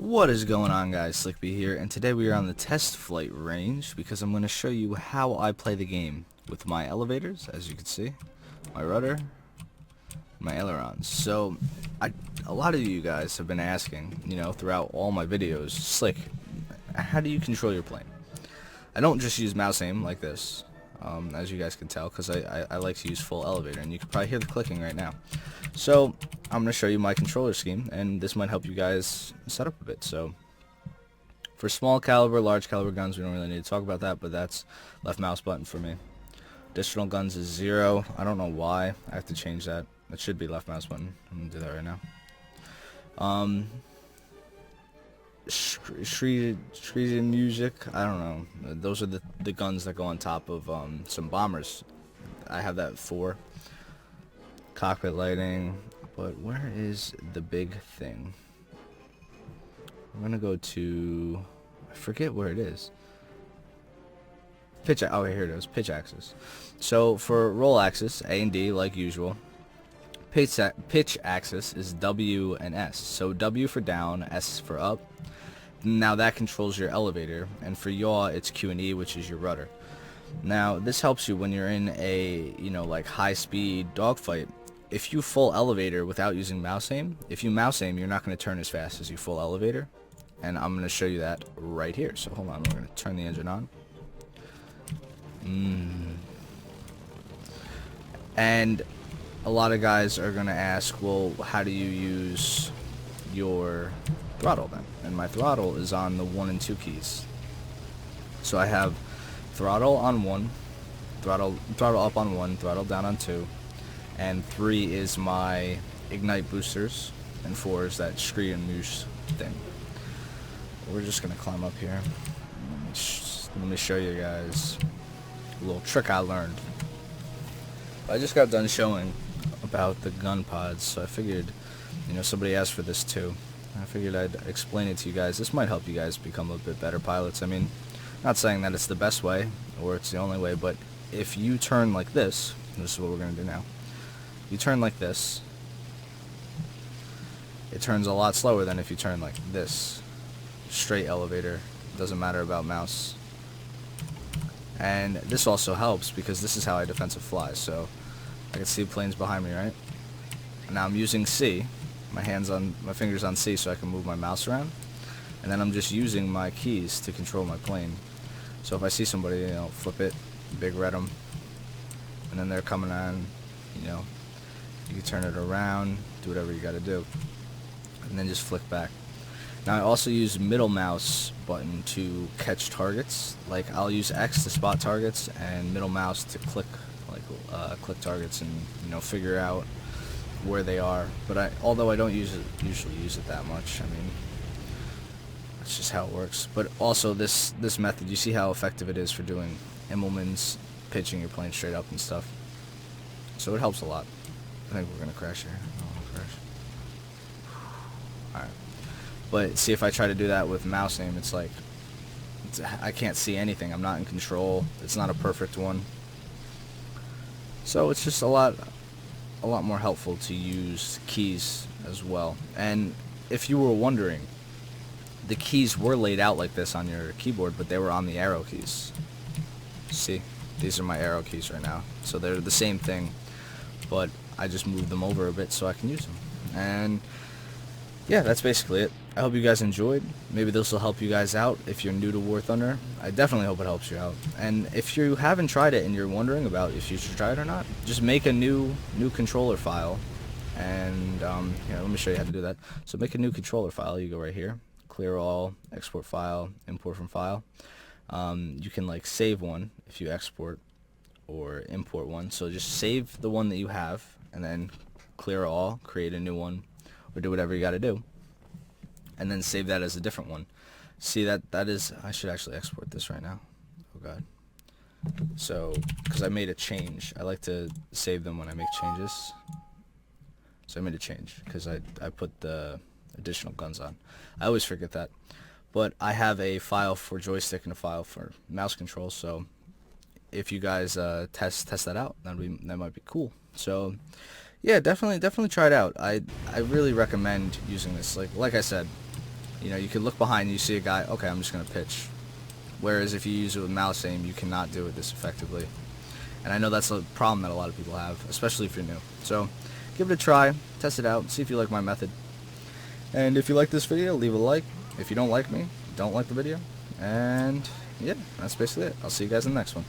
What is going on, guys? Slickby here, and today we are on the test flight range because I'm going to show you how I play the game with my elevators, as you can see, my rudder, my ailerons. So, a lot of you guys have been asking, throughout all my videos, Slick, how do you control your plane? I don't just use mouse aim like this, as you guys can tell, because I like to use full elevator, and you can probably hear the clicking right now. So I'm going to show you my controller scheme, and this might help you guys set up a bit. So for small caliber, large caliber guns, we don't really need to talk about that, but that's left mouse button for me. Additional guns is 0. I don't know why. I have to change that. It should be left mouse button. I'm going to do that right now. Street music, I don't know. Those are the guns that go on top of some bombers. I have that 4. Cockpit lighting, but where is the big thing? I'm gonna go to, I forget where it is. Oh, here it is, pitch axis. So for roll axis, A and D like usual. Pitch axis is W and S. So W for down, S for up. Now that controls your elevator, and for yaw it's Q and E, which is your rudder. Now this helps you when you're in a like high speed dogfight. If you full elevator without using mouse aim, if you mouse aim, you're not going to turn as fast as you full elevator. And I'm going to show you that right here. So hold on, we're going to turn the engine on. And a lot of guys are going to ask, well, how do you use your throttle then? And my throttle is on the 1 and 2 keys. So I have throttle on 1, throttle up on 1, throttle down on 2. And 3 is my ignite boosters, and 4 is that scree and moosh thing. We're just gonna climb up here. Let me show you guys a little trick I learned. I just got done showing about the gun pods, so I figured, somebody asked for this too. I figured I'd explain it to you guys. This might help you guys become a bit better pilots. I mean, not saying that it's the best way or it's the only way, but if you turn like this is what we're gonna do now. You turn like this, it turns a lot slower than if you turn like this. Straight elevator, doesn't matter about mouse. And this also helps because this is how I defensive fly. So I can see planes behind me, right? Now I'm using C, my fingers on C, so I can move my mouse around. And then I'm just using my keys to control my plane. So if I see somebody, flip it, big red 'em, and then they're coming on, you can turn it around, do whatever you gotta do, and then just flick back. Now I also use middle mouse button to catch targets. Like I'll use X to spot targets and middle mouse to click targets and figure out where they are. But although I don't usually use it that much, I mean that's just how it works. But also this method, you see how effective it is for doing Immelmans, pitching your plane straight up and stuff. So it helps a lot. I think we're gonna crash here. Oh, crash. Alright. But see, if I try to do that with mouse aim, it's like I can't see anything. I'm not in control. It's not a perfect one. So it's just a lot more helpful to use keys as well. And if you were wondering, the keys were laid out like this on your keyboard, but they were on the arrow keys. See? These are my arrow keys right now. So they're the same thing, but I just moved them over a bit so I can use them. And yeah, that's basically it. I hope you guys enjoyed. Maybe this will help you guys out if you're new to War Thunder. I definitely hope it helps you out. And if you haven't tried it and you're wondering about if you should try it or not, just make a new controller file. And let me show you how to do that. So make a new controller file. You go right here, clear all, export file, import from file. You can like save one if you export or import one. So just save the one that you have and then clear all, create a new one, or do whatever you got to do, and then save that as a different one. See, that is, I should actually export this right now. Oh god. So because I made a change, I like to save them when I make changes. So I made a change because I put the additional guns on. I always forget that. But I have a file for joystick and a file for mouse control, so if you guys test that out, that might be cool. So yeah, definitely try it out. I really recommend using this. Like I said, You know, you could look behind and you see a guy, okay, I'm just going to pitch. Whereas if you use it with mouse aim, you cannot do it this effectively. And I know that's a problem that a lot of people have, especially if you're new. So give it a try, test it out, see if you like my method. And if you like this video, leave a like. If you don't like me, don't like the video. And yeah, that's basically it. I'll see you guys in the next one.